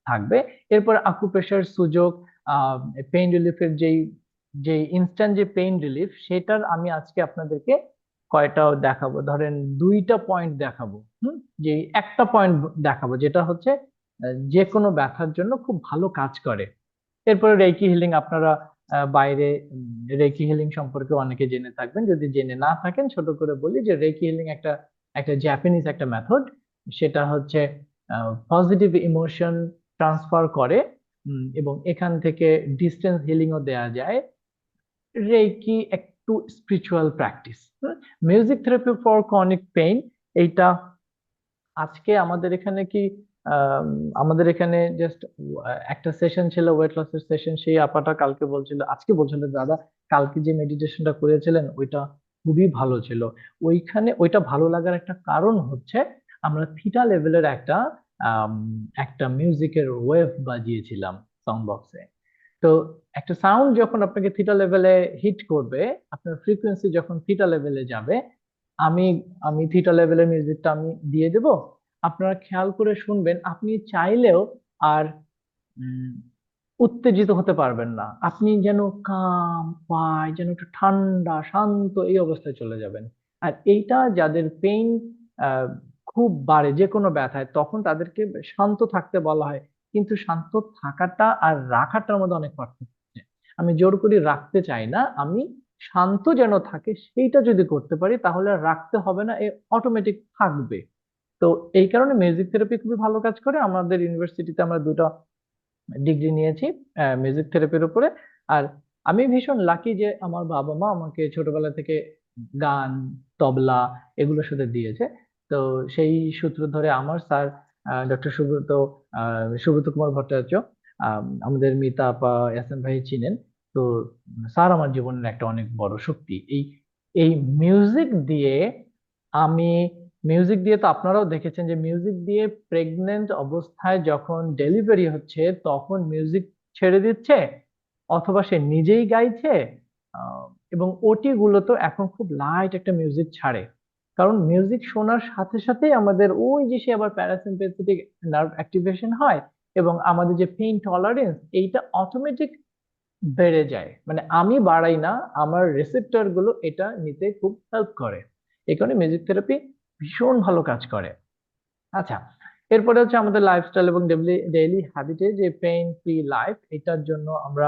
থাকবে। এরপর আকুপ্রেশার সুযোগ, পেইন রিলিফের যেই যে ইনস্ট্যান্ট যে পেইন রিলিফ, সেটার আমি আজকে আপনাদেরকে কয়টা দেখাবো, ধরেন 2টা পয়েন্ট দেখাবো। যে একটা পয়েন্ট দেখাবো যেটা হচ্ছে যে কোনো ব্যথার জন্য খুব ভালো কাজ করে। এরপরে রেকি হিলিং, আপনারা বাইরে রেকি হিলিং সম্পর্কে অনেকে জেনে থাকবেন। যদি জেনে না থাকেন, ছোট করে বলি যে রেকি হিলিং একটা একটা জাপানিজ একটা মেথড। সেটা হচ্ছে পজিটিভ ইমোশন ট্রান্সফার করে, এবং এখান থেকে ডিস্টেন্স হিলিংও দেয়া যায়। রেকি একটু spiritual practice. Music therapy for chronic pain, এইটা আজকে আমাদের এখানে কি আম, আমাদের এখানে জাস্ট একটা সেশন ছিল, ওয়েট লসের সেশন। সেই আপাটা কালকে বলছিল, আজকে বলছিল, দাদা কালকে যে মেডিটেশনটা করেছিলেন ওইটা খুবই ভালো ছিল। ওইখানে ওইটা ভালো লাগার একটা কারণ হচ্ছে আমরা থিটা লেভেলের আম, একটা মিউজিকের ওয়েভ বাজিয়েছিলাম সাউন্ড বক্সে। তো একটা সাউন্ড যখন আপনাকে থিটা লেভেলে হিট করবে, আপনার ফ্রিকোয়েন্সি যখন থিটা লেভেলে যাবে, আমি আমি থিটা লেভেলের মিউজিকটা আমি দিয়ে দেব, আপনারা খেয়াল করে শুনবেন, আপনি চাইলেও আর উম, উত্তেজিত হতে পারবেন না। আপনি যেন কাম পায়, যেন একটু ঠান্ডা শান্ত এই অবস্থায় চলে যাবেন। আর এইটা যাদের পেইন খুব বাড়ে যে কোনো ব্যথায়, তখন তাদেরকে শান্ত থাকতে বলা হয়। কিন্তু শান্ত থাকাটা আর রাখাটার মধ্যে অনেক পার্থক্য আছে। আমি জোর করে রাখতে চাই না, আমি শান্ত যেন থাকে সেইটা যদি করতে পারি তাহলে আর রাখতে হবে না, এ অটোমেটিক থাকবে। তো এই কারণে মিউজিক থেরাপি খুবই ভালো কাজ করে। আমাদের ইউনিভার্সিটিতে আমরা দুটো ডিগ্রি নিয়েছি মিউজিক থেরাপির উপরে। আর আমি ভীষণ লাকি যে আমার বাবা মা আমাকে ছোটবেলা থেকে গান, তবলা এগুলোর সাথে দিয়েছে। তো সেই সূত্র ধরে আমার স্যার ডক্টর সুব্রত কুমার ভট্টাচার্য, আমাদের মিতা আপা, এহসান ভাই চিনেন। তো স্যার আমার জীবনের একটা অনেক বড় শক্তি। এই এই মিউজিক দিয়ে আমি মিউজিক দিয়ে তো আপনারাও দেখেছেন যে মিউজিক দিয়ে প্রেগনেন্ট অবস্থায় যখন ডেলিভারি হচ্ছে তখন মিউজিক ছেড়ে দিচ্ছে, অথবা সে নিজেই গাইছে। আহ, এবং ওটি গুলো তো এখন খুব লাইট একটা মিউজিক ছাড়ে, কারণ মিউজিক শোনার সাথে সাথেই আমাদের ওই যে সে আবার প্যারাসিম্পেথেটিক নার্ভ অ্যাক্টিভেশন হয়, এবং আমাদের যে পেইন টলারেন্স এইটা অটোমেটিক বেড়ে যায়। মানে আমি বাড়াই না, আমার রিসেপ্টর গুলো এটা নিতে খুব হেল্প করে। এই কারণে মিউজিক থেরাপি ভীষণ ভালো কাজ করে। আচ্ছা, এরপরে হচ্ছে আমাদের লাইফস্টাইল এবং ডেইলি ডেইলি হ্যাবিটে যে পেইন ফ্রি লাইফ, এটার জন্য আমরা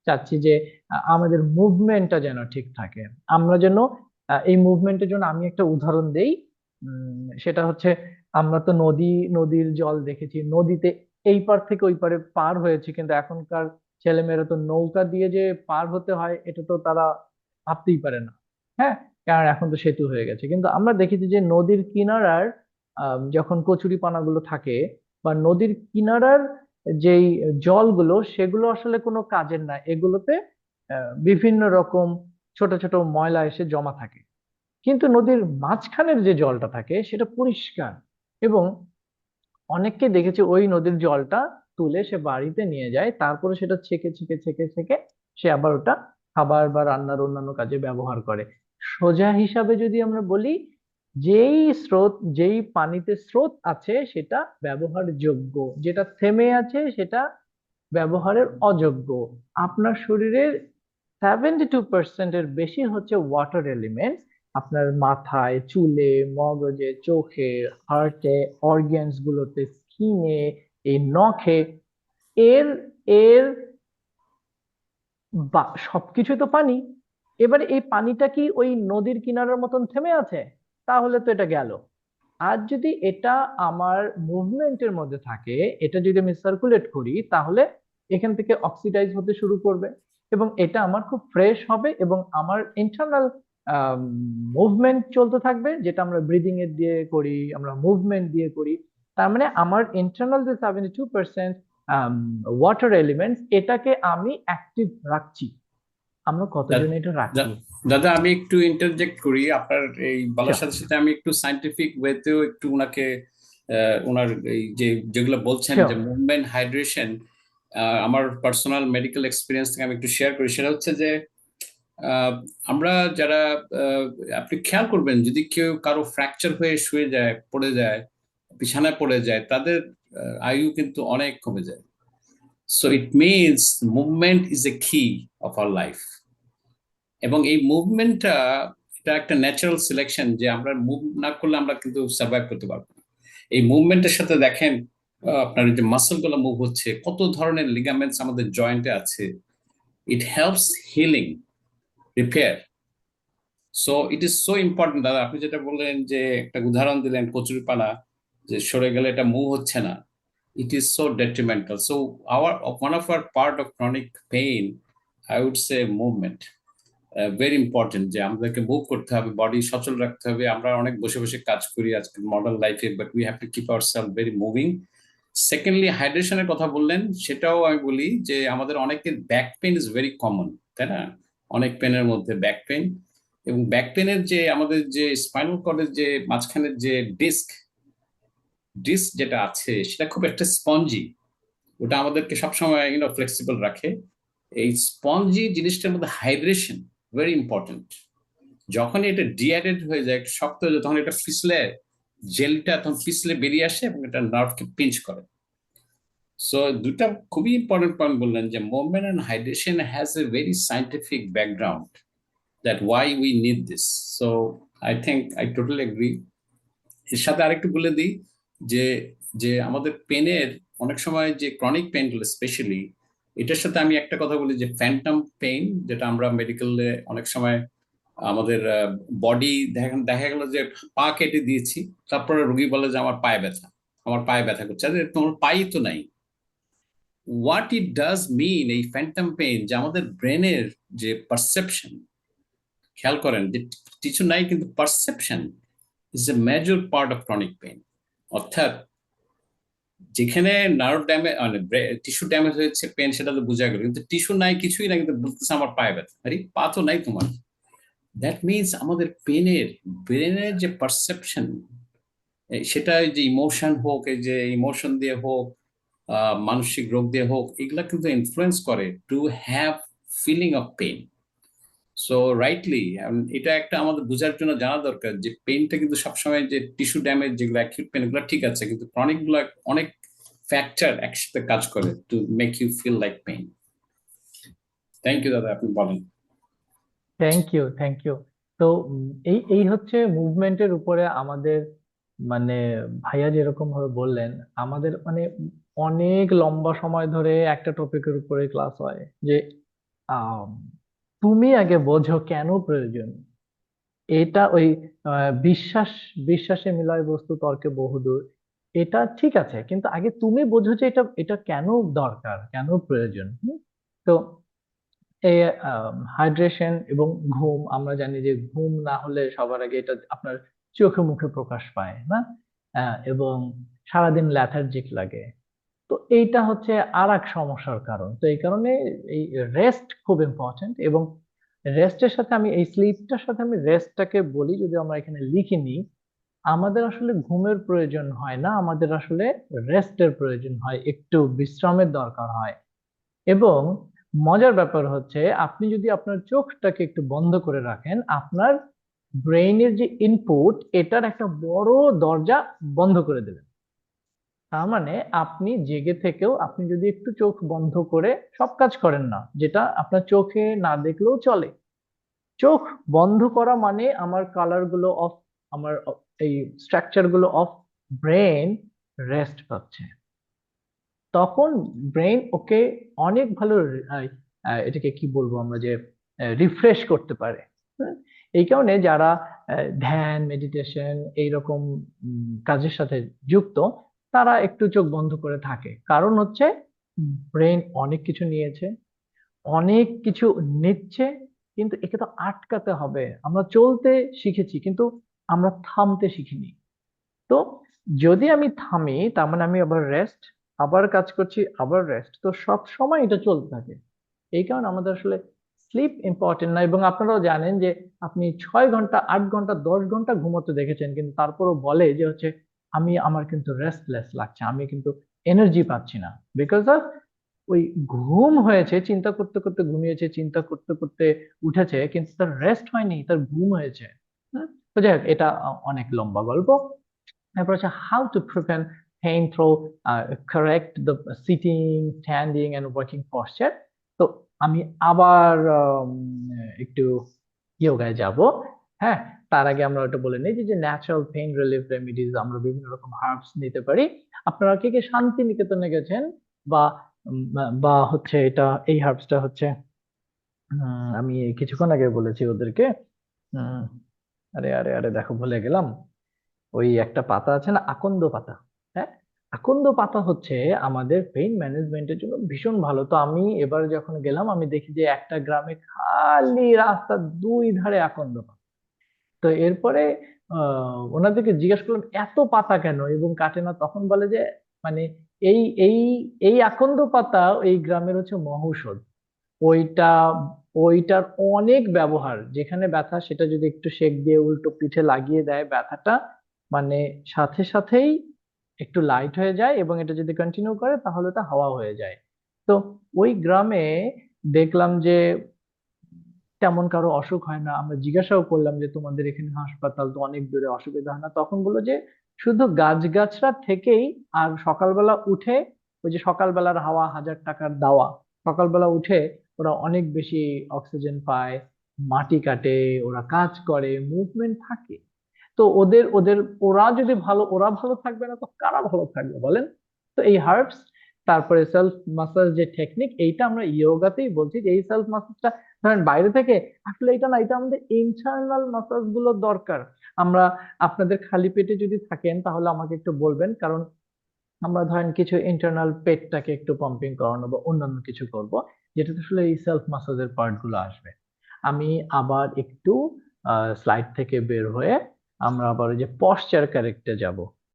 চাচ্ছি যে আমাদের মুভমেন্টটা যেন ঠিক থাকে। আমরা যেন এই মুভমেন্টের জন্য আমি একটা উদাহরণ দেই। সেটা হচ্ছে, আমরা তো নদীর জল দেখেছি, নদীতে এই পার থেকে ওই পারে পার হয়েছে, কিন্তু এখনকার ছেলেমেয়েরা তো নৌকা দিয়ে যে পার হতে হয় এটা তো তারা ভাবতেই পারে না। হ্যাঁ, কারণ এখন তো সেতু হয়ে গেছে। কিন্তু আমরা দেখেছি যে নদীর কিনারার যখন কচুরিপানাগুলো থাকে, বা নদীর কিনারার যেই জলগুলো, সেগুলো আসলে কোনো কাজের না, এগুলোতে বিভিন্ন রকম ছোট ছোট ময়লা এসে জমা থাকে। কিন্তু নদীর মাঝখানের যে জলটা থাকে সেটা পরিষ্কার। এবং অনেককে দেখেছি ওই নদীর জলটা তুলে সে বাড়িতে নিয়ে যায়, তারপরে সেটা ছেঁকে ছেঁকে ছেঁকে ছেঁকে সে আবার ওটা খাবার বা রান্নার অন্যান্য কাজে ব্যবহার করে। সোজা হিসাবে যদি আমরা বলি, যেই পানিতে স্রোত আছে সেটা ব্যবহারযোগ্য, যেটা থেমে আছে সেটা ব্যবহারের অযোগ্য। আপনার শরীরের 72% বেশি হচ্ছে ওয়াটার এলিমেন্ট। আপনার মাথায়, চুলে, মগজে, চোখে, হার্টে, অর্গ্যানস গুলোতে, স্কিনে, এই নখে, এর এর সবকিছু তো পানি। এবারে এই পানিটা কি ওই নদীর কিনারার মতন থেমে আছে? তাহলে তো এটা গেল। আর যদি এটা আমার মুভমেন্টের মধ্যে থাকে, এটা যদি আমি সার্কুলেট করি, তাহলে এখান থেকে অক্সিডাইজ হতে শুরু করবে, এবং এটা আমার খুব ফ্রেশ হবে, এবং আমার ইন্টারনাল মুভমেন্ট চলতে থাকবে, যেটা আমরা ব্রিদিং এর দিয়ে করি, আমরা মুভমেন্ট দিয়ে করি। তার মানে আমার ইন্টারনাল যে 72% ওয়াটার এলিমেন্টস, এটাকে আমি অ্যাক্টিভ রাখছি। আমরা কতজন এটা রাখি? দা- দাদা আমি একটু ইন্টারজেক্ট করি আপনার এই বলার Sure. সাথে সাথে আমি একটু সাইন্টিফিক ওয়েতেও একটু ওনাকে ওনার এই যে যেগুলো বলছেন যে Sure. মুভমেন্ট হাইড্রেশন আমার পার্সোনাল মেডিকেল এক্সপিরিয়েন্স থেকে আমি একটু শেয়ার করি। সেটা হচ্ছে যে আহ, আমরা যারা আহ, আপনি খেয়াল করবেন যদি কেউ কারো ফ্র্যাকচার হয়ে শুয়ে যায়, পড়ে যায়, বিছানায় পড়ে যায়, তাদের আয়ু কিন্তু অনেক কমে যায়। So it means movement is a কি অফ আওয়ার লাইফ। এবং এই মুভমেন্টটা, এটা একটা ন্যাচারাল সিলেকশন, যে আমরা মুভ না করলে আমরা কিন্তু সার্ভাইভ করতে পারবো না। এই মুভমেন্টের সাথে দেখেন আপনার যে মাসল গুলো মুভ হচ্ছে, কত ধরনের লিগামেন্টস আমাদের জয়েন্টে আছে। It helps healing, repair. So it is so important. দাদা আপনি যেটা বললেন, যে একটা উদাহরণ দিলেন কচুরিপানা, যে সরে গেলে এটা মুভ হচ্ছে না, it is so detrimental. So our one of our part of chronic pain, I would say movement, very important, যে আমাদেরকে মুভ করতে হবে, বডি সচল রাখতে হবে। আমরা অনেক বসে বসে কাজ করি আজকে মডার্ন লাইফে, but we have to keep ourselves very moving. Secondly হাইড্রেশনের কথা বললেন, সেটাও আমি বলি যে আমাদের অনেকের back pain is very common, তাই না? অনেক পেনের মধ্যে ব্যাক পেন, এবং ব্যাক পেনের যে আমাদের যে স্পাইনাল কর্ডের যে মাঝখানের যে ডিস্ক ডিস্ক যেটা আছে, সেটা খুব একটা স্পঞ্জি, ওটা আমাদেরকে সবসময় ফ্লেক্সিবল রাখে। এই স্পঞ্জি জিনিসটার মধ্যে হাইড্রেশন ভেরি ইম্পর্টেন্ট। যখন এটা ডিহাইড্রেট হয়ে যায়, একটু শক্ত হয়ে যায়, তখন এটা ফিসলে, জেলটা তখন ফিসলে বেরিয়ে আসে এবং এটা নার্ভকে পিঞ্চ করে। সো দুটা খুবই ইম্পর্টেন্ট পয়েন্ট বললেন, যে movement and hydration has a very scientific background, that why we need this. So I think I totally agree. এর সাথে আরেকটু বলে দিই, যে যে আমাদের পেনের অনেক সময় যে ক্রনিক পেন গুলো স্পেশালি, এটার সাথে আমি একটা কথা বলি, যে ফ্যান্টম পেইন, যেটা আমরা মেডিকেলে অনেক সময় আমাদের বডি দেখা গেল যে পা কেটে দিয়েছি, তারপরে রোগী বলে যে আমার পায়ে ব্যথা, আমার পায়ে ব্যথা করছে, আরে তোমার পাই তো নাই। হোয়াট ইট ডাজ মিন, এই ফ্যান্টম পেইন, যে আমাদের ব্রেনের যে পারসেপশন, খেয়াল করেন যে কিছু নাই, কিন্তু perception is a major part of chronic pain. অর্থাৎ যেখানে নার্ভ ড্যামেজ, মানে টিস্যু ড্যামেজ হয়েছে, পেন সেটা তো বোঝা গেল, কিন্তু টিস্যু নাই, কিছুই নাই, কিন্তু বলতেছে আমার পায়ে ব্যথা। আরে পা তো নাই তোমার। দ্যাট মিনস আমাদের পেনের ব্রেনের যে পারসেপশন, সেটা যে ইমোশন হোক, এই যে ইমোশন দিয়ে হোক, মানসিক রোগ দিয়ে হোক, এগুলা কিন্তু ইনফ্লুয়েন্স করে to have feeling of pain. So rightly এটা একটা আমাদের বোঝার জন্য জানা দরকার, যে পেইনটা কিন্তু সবসময়, যে টিস্যু ড্যামেজ যেগুলো অ্যাকিউট পেন, এগুলো ঠিক আছে, কিন্তু ক্রনিক গুলো অনেক ফ্যাক্টর একসাথে কাজ করে to make you feel like pain. Thank you দাদা, আপনি বলেন। Thank you. তো এই এই হচ্ছে মুভমেন্টের উপরে আমাদের, মানে ভাইয়া যেরকম ভাবে বললেন, আমাদের মানে অনেক লম্বা সময় ধরে একটা টপিকের উপরে ক্লাস হয়, যে আম, তুমি আগে বোঝো কেন প্রয়োজন। এটা ওই বিশ্বাস, বিশ্বাসে মিলয় বস্তু তর্কে বহুদূর, এটা ঠিক আছে, কিন্তু আগে তুমি বোঝো যে এটা এটা কেন দরকার, কেন প্রয়োজন। তো এই হাইড্রেশন এবং ঘুম, আমরা জানি যে ঘুম না হলে সবার আগে এটা আপনার চোখে মুখে প্রকাশ পায় না, এবং সারাদিন ল্যাথার্জিক লাগে। তো এইটা হচ্ছে আর এক সমস্যার কারণ। তো এই কারণে এই রেস্ট খুব ইম্পর্টেন্ট, এবং রেস্টের সাথে আমি এই স্লিপটার সাথে আমি রেস্টটাকে বলি, যদি আমরা এখানে লিখে নিই, আমাদের আসলে ঘুমের প্রয়োজন হয় না, আমাদের আসলে রেস্টের প্রয়োজন হয়, একটু বিশ্রামের দরকার হয়। এবং মজার ব্যাপার হচ্ছে, আপনি যদি আপনার চোখটাকে একটু বন্ধ করে রাখেন, আপনার ব্রেইনের যে ইনপুট, এটার একটা বড় দরজা বন্ধ করে দেবেন। তার মানে আপনি জেগে থেকেও আপনি যদি একটু চোখ বন্ধ করে সব কাজ করেন না, যেটা আপনার চোখে না দেখলেও চলে, চোখ বন্ধ করা মানে আমার কালার গুলো অফ, আমার এই স্ট্রাকচার গুলো অফ, ব্রেন রেস্ট পাচ্ছে। তখন ব্রেন ওকে অনেক ভালো, আহ, এটাকে কি বলবো আমরা, যে রিফ্রেশ করতে পারে। হ্যাঁ? এই কারণে যারা ধ্যান, মেডিটেশন এইরকম কাজের সাথে যুক্ত, তারা একটু চোখ বন্ধ করে থাকে, কারণ হচ্ছে ব্রেন অনেক কিছু নিয়েছে, অনেক কিছু নিচ্ছে, কিন্তু একে তো আটকাতে হবে। আমরা চলতে শিখেছি, কিন্তু আমরা থামতে শিখিনি। তো যদি আমি থামি, তার মানে আমি আবার রেস্ট, আবার কাজ করছি, আবার রেস্ট, তো সব সময় এটা চলতে থাকে। এই কারণে আমাদের আসলে স্লিপ ইম্পর্টেন্ট না। এবং আপনারাও জানেন যে আপনি 6 ঘন্টা, 8 ঘন্টা, 10 ঘন্টা ঘুমোতে দেখেছেন, কিন্তু তারপরও বলে যে হচ্ছে আমি, আমার কিন্তু রেস্টলেস লাগছে, আমি কিন্তু এনার্জি পাচ্ছি না, বিকজ অফ ওই ঘুম হয়েছে, চিন্তা করতে করতে ঘুমিয়েছে, চিন্তা করতে করতে উঠেছে, কিন্তু তার রেস্ট হয়নি, তার ঘুম হয়েছে। তো যাই হোক, এটা অনেক লম্বা গল্প। তারপর হচ্ছে how to prevent pain through correct the sitting, standing and working posture. তো আমি আবার একটু ইয়োগায় যাব। হ্যাঁ, তার আগে আমরা ওটা বলে নিই যে ন্যাচারাল পেইন রিলিফ রেমিডিজ আমরা বিভিন্ন রকম হার্বস নিতে পারি। আপনারা কে কে শান্তি নিকেতনে গেছেন বা বা হচ্ছে এটা এই হার্বসটা হচ্ছে আমি কিছুক্ষণ আগে বলেছি ওদেরকে। উম, আরে আরে আরে দেখো ভুলে গেলাম। ওই একটা পাতা আছে না, আকন্দ পাতা। হ্যাঁ, আকন্দ পাতা হচ্ছে আমাদের পেইন ম্যানেজমেন্টের জন্য ভীষণ ভালো। তো আমি এবার যখন গেলাম আমি দেখি যে একটা গ্রামে খালি রাস্তার দুই ধারে আকন্দ পাতা। তো এরপরে ওনাদেরকে জিজ্ঞেস করলাম এত পাতা কেন এবং কাটে না, তখন বলে যে মানে এই এই এই আকন্দ পাতা এই গ্রামের হচ্ছে মহৌষধ। ওইটা ওইটার অনেক ব্যবহার, যেখানে ব্যথা সেটা যদি একটু সেক দিয়ে উল্টো পিঠে লাগিয়ে দেয় ব্যথাটা মানে সাথে সাথেই একটু লাইট হয়ে যায়, এবং এটা যদি কন্টিনিউ করে তাহলে এটা হাওয়া হয়ে যায়। তো ওই গ্রামে দেখলাম যে তেমন কারো অসুখ হয় না। আমরা জিজ্ঞাসাও করলাম যে তোমাদের এখানে হাসপাতাল তো অনেক দূরে, অসুবিধা হয় না? তখন বললো যে শুধু গাছগাছরা থেকেই আর সকালবেলা উঠে, ওই যে সকালবেলার হাওয়া 1000 টাকার দাওয়া, সকালবেলা উঠে ওরা অনেক বেশি অক্সিজেন পায়, মাটি কাটে, ওরা কাজ করে, মুভমেন্ট থাকে। তো ওদের ওদের ওরা যদি ভালো, ওরা ভালো থাকবে না তো কারা ভালো থাকবে বলেন? তো এই হার্বস, তারপরে সেলফ মাসাজ যে টেকনিক, এইটা আমরা ইয়োগাতেই বলছি যে এই সেলফ মাসাজটা ধরেন বাইরে থেকে আসলে এটা না, এটা আমাদের ইন্টারনাল মাসাজ গুলো দরকার। আমরা আপনাদের খালি পেটে যদি থাকেন তাহলে আমাকে একটু বলবেন, কারণ আমরা ধরেন কিছু ইন্টারনাল পেটটাকে একটু পাম্পিং করানো বা অন্যান্য কিছু করব, যেটাতে আসলে এই সেলফ মাসাজের পার্ট গুলো আসবে। আমি আবার একটু স্লাইড থেকে বের হয়ে আমরা আবার ওই যে পশ্চার কারেক্টে যাব।